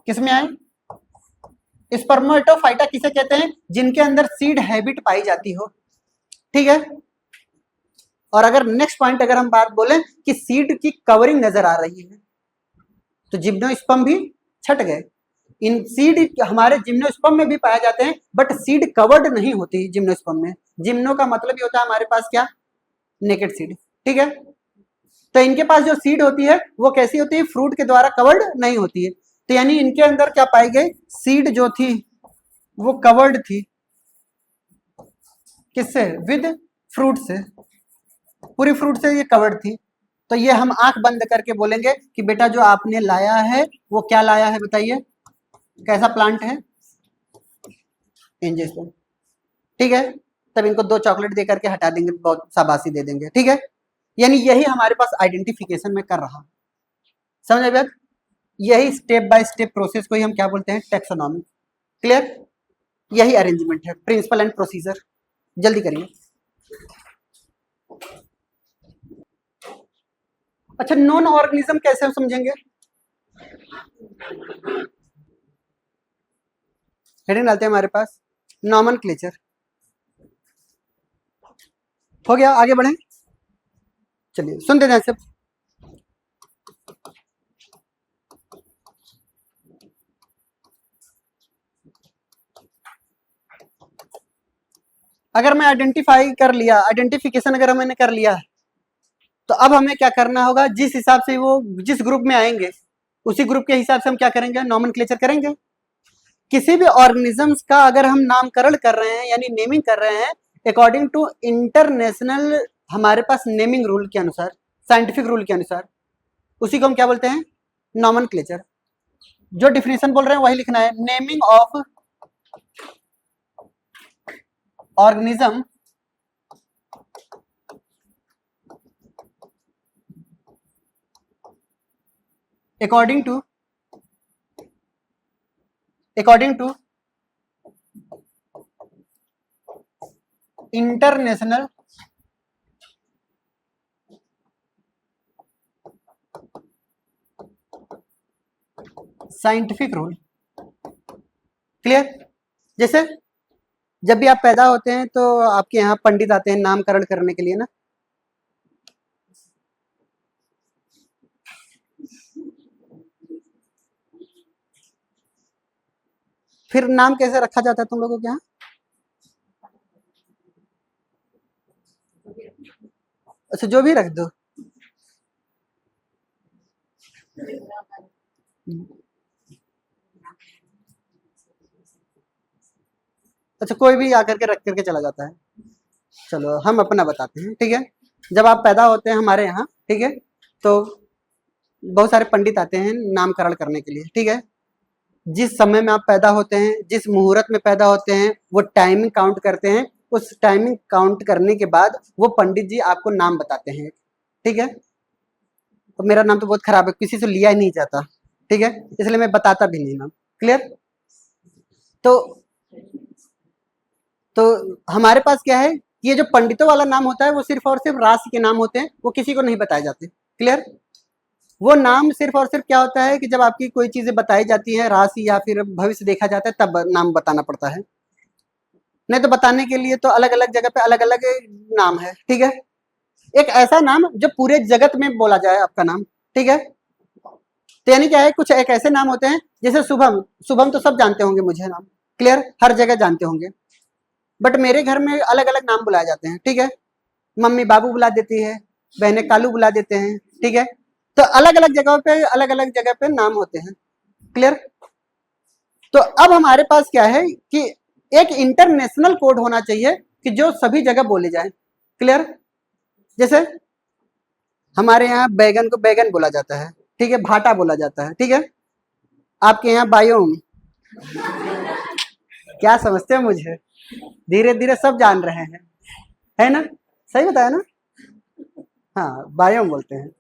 किस में आए? स्पर्मेटोफाइटा किसे कहते हैं? जिनके अंदर सीड हैबिट पाई जाती हो, ठीक है। और अगर नेक्स्ट पॉइंट अगर हम बात बोलें कि सीड की कवरिंग नजर आ रही है, तो जिम्नोस्पर्म भी छट गए। इन सीड हमारे जिम्नोस्पर्म में भी पाए जाते हैं, बट सीड कवर्ड नहीं होती जिम्नोस्पर्म में। जिम्नो का मतलब ये होता है हमारे पास क्या? नेकेड सीड, ठीक है। तो इनके पास जो सीड होती है वो कैसी होती है? फ्रूट के द्वारा कवर्ड नहीं होती है। तो यानी इनके अंदर क्या पाई गई? सीड जो थी वो कवर्ड थी। किससे? विद फ्रूट से, पूरी फ्रूट से ये कवर्ड थी। तो ये हम आंख बंद करके बोलेंगे कि बेटा जो आपने लाया है वो क्या लाया है बताइए? कैसा प्लांट है? एंजियोस्पर्म, ठीक है। तब इनको 2 चॉकलेट दे करके हटा देंगे, बहुत शाबाशी दे देंगे, ठीक है। यानी यही हमारे पास आइडेंटिफिकेशन में कर रहा, समझ आए? यही स्टेप बाय स्टेप प्रोसेस को ही हम क्या बोलते हैं? टैक्सोनॉमी। क्लियर। यही अरेंजमेंट है, प्रिंसिपल एंड प्रोसीजर। जल्दी करिए। अच्छा, नॉन ऑर्गेनिज्म कैसे हम समझेंगे? हेडिंग डालते हैं हमारे पास नॉमेनक्लेचर। हो गया, आगे बढ़े। चलिए सुनते हैं सब। अगर मैं आइडेंटिफाई कर लिया, आइडेंटिफिकेशन अगर मैंने कर लिया, तो अब हमें क्या करना होगा? जिस हिसाब से वो जिस ग्रुप में आएंगे उसी ग्रुप के हिसाब से हम क्या करेंगे? नॉमेनक्लेचर करेंगे। किसी भी ऑर्गेनिजम्स का अगर हम नामकरण कर रहे हैं यानी नेमिंग कर रहे हैं अकॉर्डिंग टू इंटरनेशनल हमारे पास नेमिंग रूल के अनुसार, साइंटिफिक रूल के अनुसार, उसी को हम क्या बोलते हैं? नॉमेनक्लेचर। जो डिफिनेशन बोल रहे हैं वही लिखना है। Naming of organism according to international scientific rule. Clear. जैसे जब भी आप पैदा होते हैं तो आपके यहाँ पंडित आते हैं नामकरण करने के लिए ना, फिर नाम कैसे रखा जाता है तुम लोगों के यहाँ? अच्छा जो भी रख दो। अच्छा कोई भी आकर के रख करके चला जाता है। चलो हम अपना बताते हैं, ठीक है। जब आप पैदा होते हैं हमारे यहाँ, ठीक है, तो बहुत सारे पंडित आते हैं नामकरण करने के लिए, ठीक है। जिस समय में आप पैदा होते हैं, जिस मुहूर्त में पैदा होते हैं, वो टाइमिंग काउंट करते हैं। उस टाइमिंग काउंट करने के बाद वो पंडित जी आपको नाम बताते हैं, ठीक है। तो मेरा नाम तो बहुत खराब है, किसी से लिया ही नहीं जाता, ठीक है, इसलिए मैं बताता भी नहीं नाम। क्लियर? तो तो हमारे पास क्या है, ये जो पंडितों वाला नाम होता है वो सिर्फ और सिर्फ राशि के नाम होते हैं, वो किसी को नहीं बताए जाते। क्लियर? वो नाम सिर्फ और सिर्फ क्या होता है कि जब आपकी कोई चीजें बताई जाती है, राशि या फिर भविष्य देखा जाता है, तब नाम बताना पड़ता है। नहीं तो बताने के लिए तो अलग अलग जगह पे अलग अलग नाम है, ठीक है। एक ऐसा नाम जो पूरे जगत में बोला जाए आपका नाम, ठीक है। तो यानी क्या है, कुछ एक ऐसे नाम होते हैं जैसे शुभम। शुभम तो सब जानते होंगे मुझे नाम, क्लियर, हर जगह जानते होंगे। बट मेरे घर में अलग अलग नाम बुलाए जाते हैं, ठीक है। मम्मी बाबू बुला देती है, बहनें कालू बुला देते हैं, ठीक है। तो अलग अलग जगहों पे अलग अलग जगह पे नाम होते हैं। क्लियर? तो अब हमारे पास क्या है कि एक इंटरनेशनल कोड होना चाहिए कि जो सभी जगह बोले जाए। क्लियर? जैसे हमारे यहाँ बैगन को बैगन बोला जाता है, ठीक है, भाटा बोला जाता है, ठीक है। आपके यहाँ बायोम, क्या समझते हो मुझे? धीरे धीरे सब जान रहे हैं, है ना? सही बताया ना? हाँ, बायोम बोलते हैं।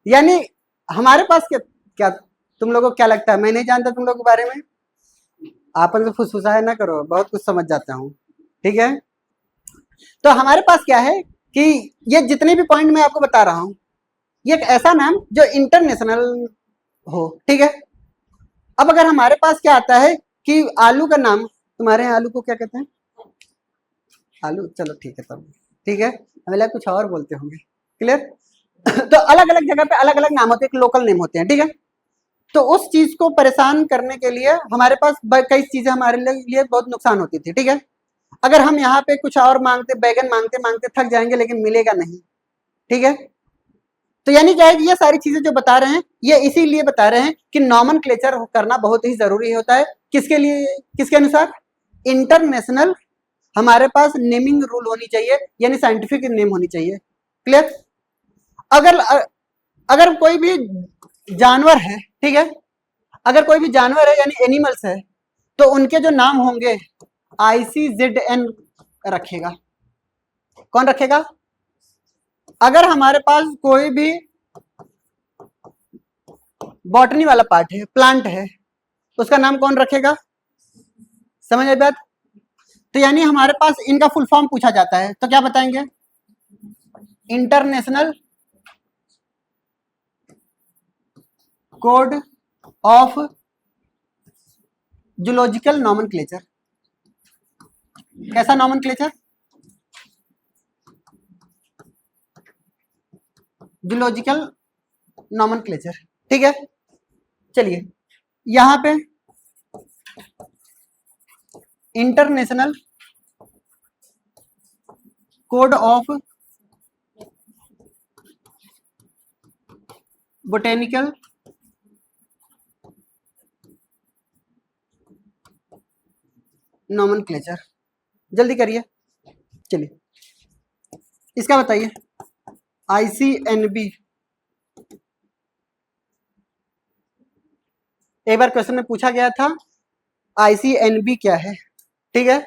यानी हमारे पास क्या क्या तुम लोगों को क्या लगता है, मैं नहीं जानता तुम लोगों के बारे में? आपन से फुसफुसाया ना करो, बहुत कुछ समझ जाता हूँ, ठीक है। तो हमारे पास क्या है कि ये जितने भी पॉइंट मैं आपको बता रहा हूँ, ये एक ऐसा नाम जो इंटरनेशनल हो, ठीक है। अब अगर हमारे पास क्या आता है कि आलू का नाम, तुम्हारे यहाँ आलू को क्या कहते हैं? आलू, चलो ठीक है तब, ठीक है, हमें लगा कुछ और बोलते होंगे। क्लियर? तो अलग अलग जगह पे अलग अलग नाम होते हैं, लोकल नेम होते हैं, ठीक है। तो उस चीज को परेशान करने के लिए हमारे पास कई चीजें हमारे लिए बहुत नुकसान होती थी, ठीक है। अगर हम यहाँ पे कुछ और मांगते, बैगन मांगते मांगते थक जाएंगे, लेकिन मिलेगा नहीं, ठीक है। तो यानी क्या है कि ये सारी चीजें जो बता रहे हैं, ये इसीलिए बता रहे हैं कि नॉमेनक्लेचर करना बहुत ही जरूरी होता है। किसके लिए? किसके अनुसार? इंटरनेशनल हमारे पास नेमिंग रूल होनी चाहिए, यानी साइंटिफिक नेम होनी चाहिए। क्लियर? अगर अगर कोई भी जानवर है, ठीक है, अगर कोई भी जानवर है यानी एनिमल्स है, तो उनके जो नाम होंगे ICZN रखेगा। कौन रखेगा? अगर हमारे पास कोई भी बॉटनी वाला पार्ट है, प्लांट है, उसका नाम कौन रखेगा? समझ आई बात? तो यानी हमारे पास इनका फुल फॉर्म पूछा जाता है, तो क्या बताएंगे? International code of zoological nomenclature. कैसा नॉमेनक्लेचर? जूलॉजिकल नॉमेनक्लेचर, ठीक है। चलिए यहां पे international code of botanical nomenclature, जल्दी करिए। चलिए इसका बताइए। ICNB, एक बार क्वेश्चन में पूछा गया था ICNB क्या है, ठीक है।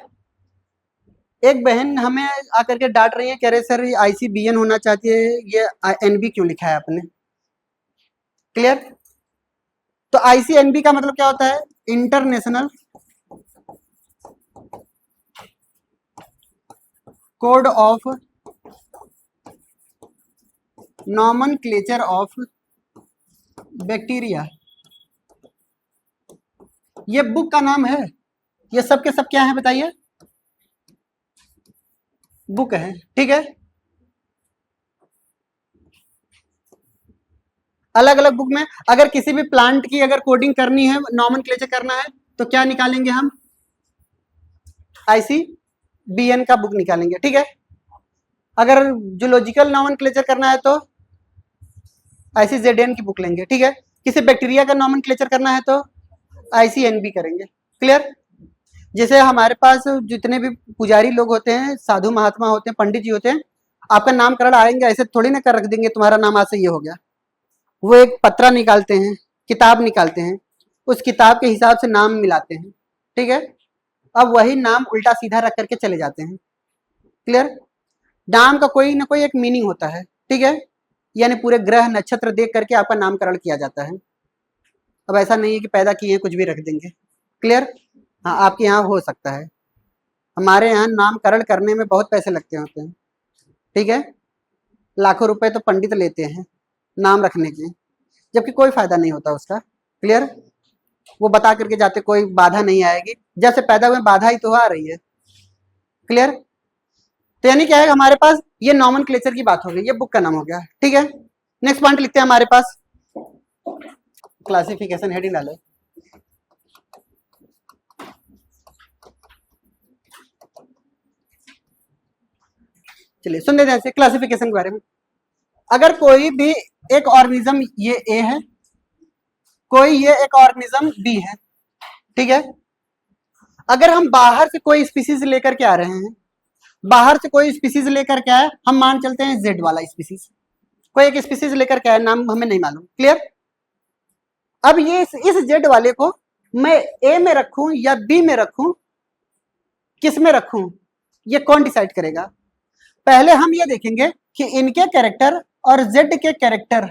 एक बहन हमें आकर के डांट रही है, कह रहे सर ICBN होना चाहती है, ये NB क्यों लिखा है आपने? क्लियर? तो ICNB का मतलब क्या होता है? International code of nomenclature of bacteria. ये बुक का नाम है, ये सब के सब क्या है बताइए? बुक है, ठीक है। अलग अलग बुक में अगर किसी भी प्लांट की अगर कोडिंग करनी है, नॉमेनक्लेचर करना है, तो क्या निकालेंगे हम? ICBN का बुक निकालेंगे, ठीक है। अगर जूलॉजिकल नॉमेनक्लेचर करना है तो ICZN की बुक लेंगे, ठीक है। किसी बैक्टीरिया का नॉमेनक्लेचर करना है तो ICNB करेंगे। क्लियर। जैसे हमारे पास जितने भी पुजारी लोग होते हैं, साधु महात्मा होते हैं, पंडित जी होते हैं, आपका नामकरण आएंगे ऐसे थोड़ी ना कर रख देंगे तुम्हारा नाम आज से ये हो गया। वो एक पत्रा निकालते हैं, किताब निकालते हैं, उस किताब के हिसाब से नाम मिलाते हैं, ठीक है। अब वही नाम उल्टा सीधा रख करके चले जाते हैं। क्लियर। नाम का कोई ना कोई एक मीनिंग होता है, ठीक है। यानी पूरे ग्रह नक्षत्र देख करके आपका नामकरण किया जाता है। अब ऐसा नहीं है कि पैदा किए कुछ भी रख देंगे। क्लियर। हाँ, आपके यहाँ हो सकता है, हमारे यहाँ नामकरण करने में बहुत पैसे लगते होते हैं, ठीक है। लाखों रुपए तो पंडित लेते हैं नाम रखने के, जबकि कोई फायदा नहीं होता उसका। क्लियर। वो बता करके जाते कोई बाधा नहीं आएगी, जैसे पैदा हुए बाधा ही तो आ रही है। क्लियर। तो यानी क्या है, हमारे पास ये नॉमेनक्लेचर की बात हो गई, ये बुक का नाम हो गया, ठीक है। नेक्स्ट पॉइंट लिखते हैं हमारे पास, क्लासिफिकेशन हेडिंग डालो। चलिए सुन लेते हैं क्लासिफिकेशन के बारे में। अगर कोई भी एक ऑर्गेनिज्म, ये ए है, कोई ये एक ऑर्गेनिज्म बी है, ठीक है। अगर हम बाहर से कोई स्पीसीज लेकर के आ रहे हैं, बाहर से कोई स्पीसीज लेकर के आए, हम मान चलते हैं जेड वाला स्पीसीज, कोई एक स्पीसीज लेकर के आए, नाम हमें नहीं मालूम। क्लियर। अब ये इस जेड वाले को मैं ए में रखूं या बी में रखूं, किस में रखूं, ये कौन डिसाइड करेगा। पहले हम ये देखेंगे कि इनके कैरेक्टर और जेड के कैरेक्टर,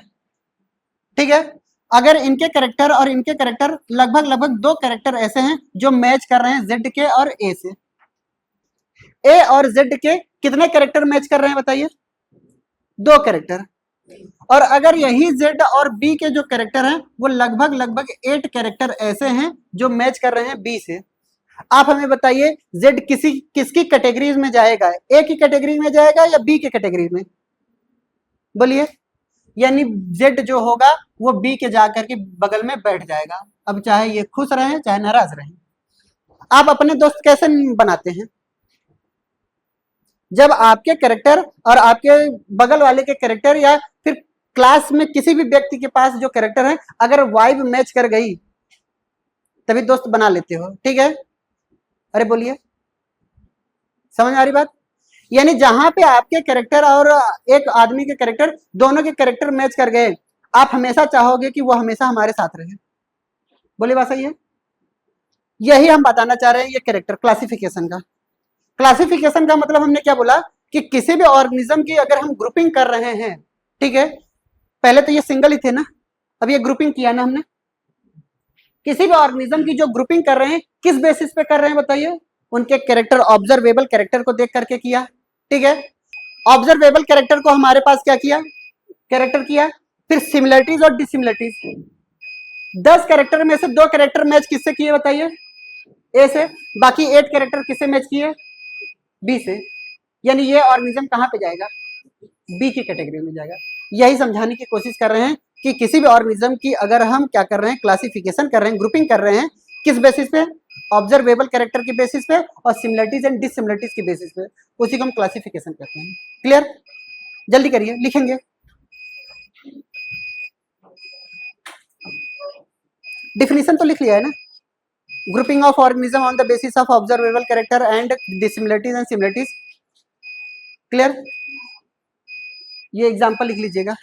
ठीक है। अगर इनके कैरेक्टर और इनके कैरेक्टर लगभग दो कैरेक्टर ऐसे हैं जो मैच कर रहे हैं जेड के और ए से। ए और जेड के कितने कैरेक्टर मैच कर रहे हैं बताइए, दो कैरेक्टर। और अगर यही जेड और बी के जो कैरेक्टर हैं वो लगभग 8 कैरेक्टर ऐसे हैं जो मैच कर रहे हैं बी से। आप हमें बताइए जेड किसकी कैटेगरी में जाएगा, ए की कैटेगरी में जाएगा या बी की कैटेगरी में, बोलिए। यानी जेड जो होगा वो बी के जाकर के बगल में बैठ जाएगा। अब चाहे ये खुश रहे चाहे नाराज रहे। आप अपने दोस्त कैसे बनाते हैं, जब आपके कैरेक्टर और आपके बगल वाले के कैरेक्टर या फिर क्लास में किसी भी व्यक्ति के पास जो कैरेक्टर है अगर वाइब मैच कर गई तभी दोस्त बना लेते हो, ठीक है। अरे बोलिए, समझ आ रही बात। यानी जहां पे आपके कैरेक्टर और एक आदमी के कैरेक्टर, दोनों के कैरेक्टर मैच कर गए, आप हमेशा चाहोगे कि वो हमेशा हमारे साथ रहे। बोलिए बात सही है। यही हम बताना चाह रहे हैं, ये कैरेक्टर क्लासिफिकेशन का। क्लासिफिकेशन का मतलब हमने क्या बोला कि किसी भी ऑर्गेनिज्म की अगर हम ग्रुपिंग कर रहे हैं, ठीक है। पहले तो ये सिंगल ही थे ना, अब ये ग्रुपिंग किया ना हमने। किसी भी ऑर्गेनिज्म की जो ग्रुपिंग कर रहे हैं किस बेसिस पे कर रहे हैं बताइए, उनके कैरेक्टर, ऑब्जर्वेबल कैरेक्टर को देख करके किया, ठीक है। ऑब्जर्वेबल कैरेक्टर को हमारे पास क्या किया, कैरेक्टर किया। फिर सिमिलरिटीज और डिसिमिलरिटीज, 10 कैरेक्टर में से 2 कैरेक्टर मैच किससे किए बताइए, ए से। बाकी 8 कैरेक्टर किससे मैच किए, बी से। यानी ये ऑर्गेनिज्म कहां पे जाएगा, बी की कैटेगरी में जाएगा। यही समझाने की कोशिश कर रहे हैं कि किसी भी ऑर्गेनिज्म की अगर हम क्या कर रहे हैं, क्लासिफिकेशन कर रहे हैं, ग्रुपिंग कर रहे हैं, किस बेसिस पे, ऑब्जर्वेबल कैरेक्टर के बेसिस पे और सिमिलरिटीज एंड डिसिमिलरिटीज के बेसिस पे, उसी को हम क्लासिफिकेशन कहते हैं। क्लियर। जल्दी करिए, लिखेंगे। डिफिनीशन तो लिख लिया है ना, grouping of organism on the basis of observable character and dissimilarities and similarities. Clear. ये एग्जांपल लिख लीजिएगा।